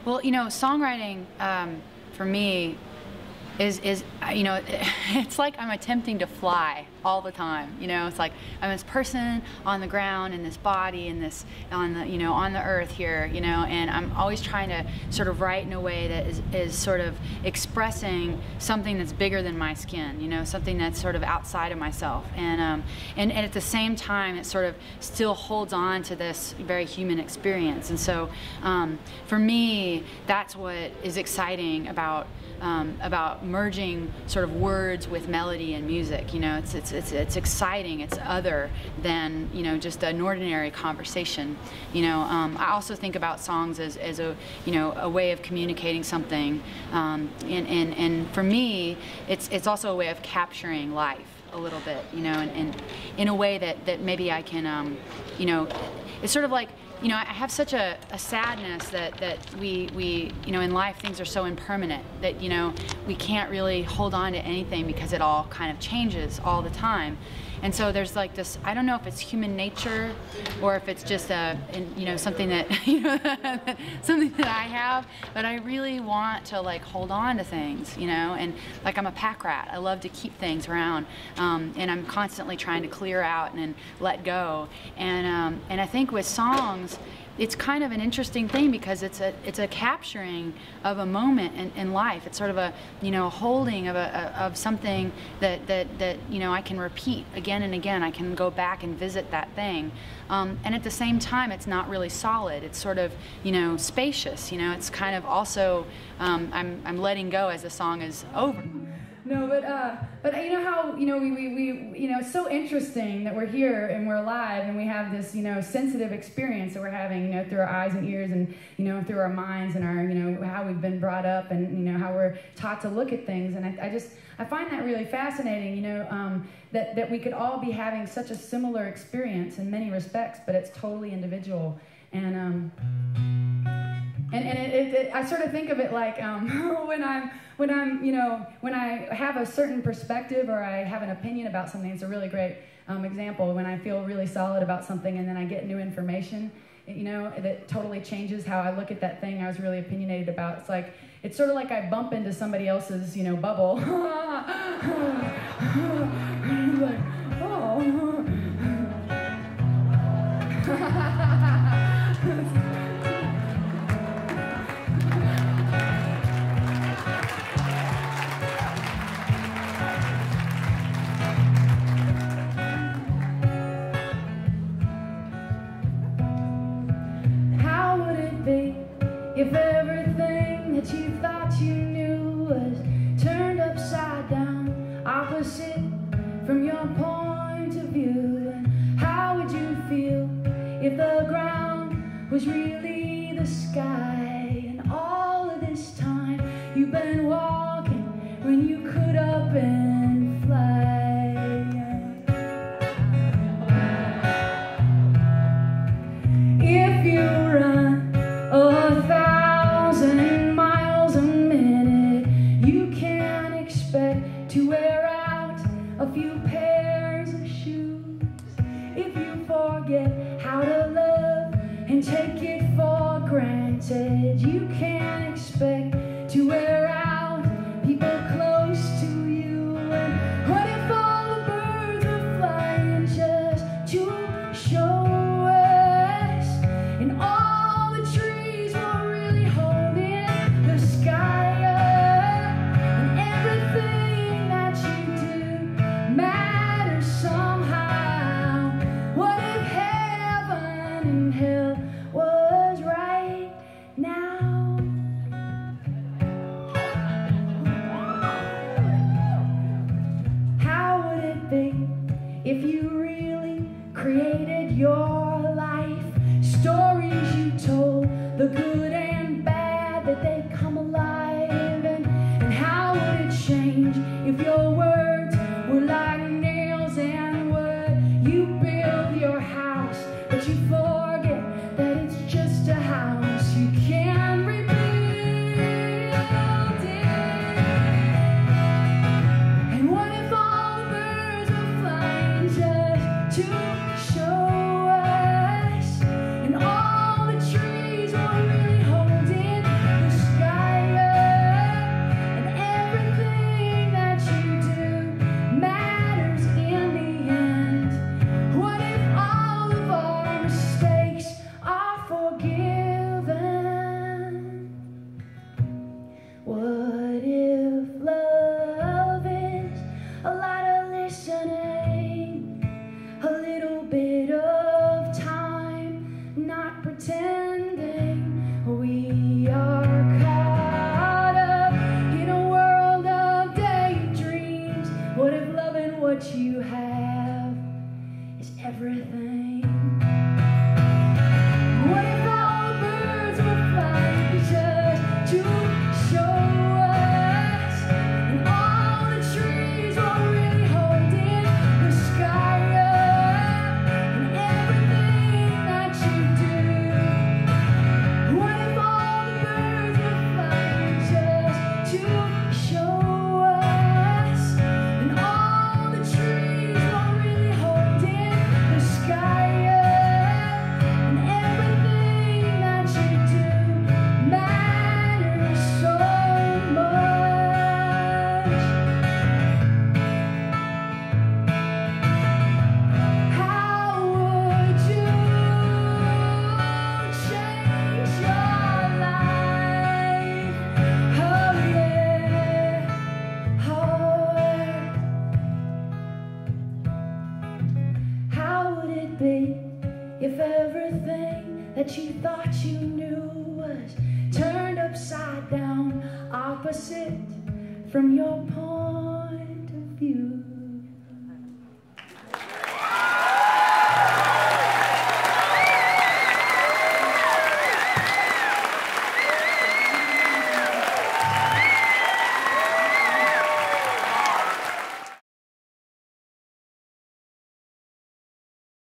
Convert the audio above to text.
Well, songwriting for me is it's like I'm attempting to fly all the time. It's like I'm this person on the ground in this body and this on the earth here, and I'm always trying to sort of write in a way that is sort of expressing something that's bigger than my skin, something that's sort of outside of myself, and at the same time it sort of still holds on to this very human experience. And so for me, that's what is exciting about merging sort of words with melody and music. It's exciting. It's other than just an ordinary conversation. I also think about songs as a way of communicating something, and for me, it's also a way of capturing life a little bit, and in a way that maybe I can, it's sort of like, I have such a sadness that we in life things are so impermanent that we can't really hold on to anything because it all kind of changes all the time. And so there's like this, I don't know if it's human nature or if it's just something that something that I have, but I really want to like hold on to things, and like I'm a pack rat. I love to keep things around, and I'm constantly trying to clear out and let go. And I think with songs, it's kind of an interesting thing because it's a capturing of a moment in life. It's sort of a holding of something that I can repeat again and again. I can go back and visit that thing, and at the same time, it's not really solid. It's sort of spacious. It's kind of also I'm letting go as the song is over. No, but how we it's so interesting that we're here and we're alive and we have this sensitive experience that we're having through our eyes and ears and through our minds and our how we've been brought up and how we're taught to look at things. And I find that really fascinating. That we could all be having such a similar experience in many respects, but it's totally individual. And I sort of think of it like when I have a certain perspective or I have an opinion about something. It's a really great example when I feel really solid about something and then I get new information, that totally changes how I look at that thing I was really opinionated about. It's sort of like I bump into somebody else's bubble. And like, oh. If everything that you thought you knew was turned upside down, opposite from your point of view, and how would you feel if the ground was really the sky? And all of this time you've been walking when you could up and fly. If you run 1,000 miles a minute, you can expect to wear out a few pairs of shoes. If you forget how to love and take it for granted, you can expect to wear out people close to you. And what if all the birds were flying just to show us, and all the trees were really holding the sky up, and everything that you do matters somehow? What if heaven and hell was right now? How would it be if you really created your life? Stories you told, the good and bad, that they come alive. And how would it change if your words were like nails and wood? You build your house, but you forget that it's just a house. You can rebuild it. And what if all the birds were flying just to show us, and all the trees were really holding everything? What if all the birds were flying just to show us, and all the trees were really holding the sky up, and everything that you do? What if all the birds were flying just to show us, and all the trees were really holding the sky up, and everything that you do matters so much? How would you change your life? Oh yeah, how would it be if everything that you thought you knew was turned upside down, opposite from your point of view?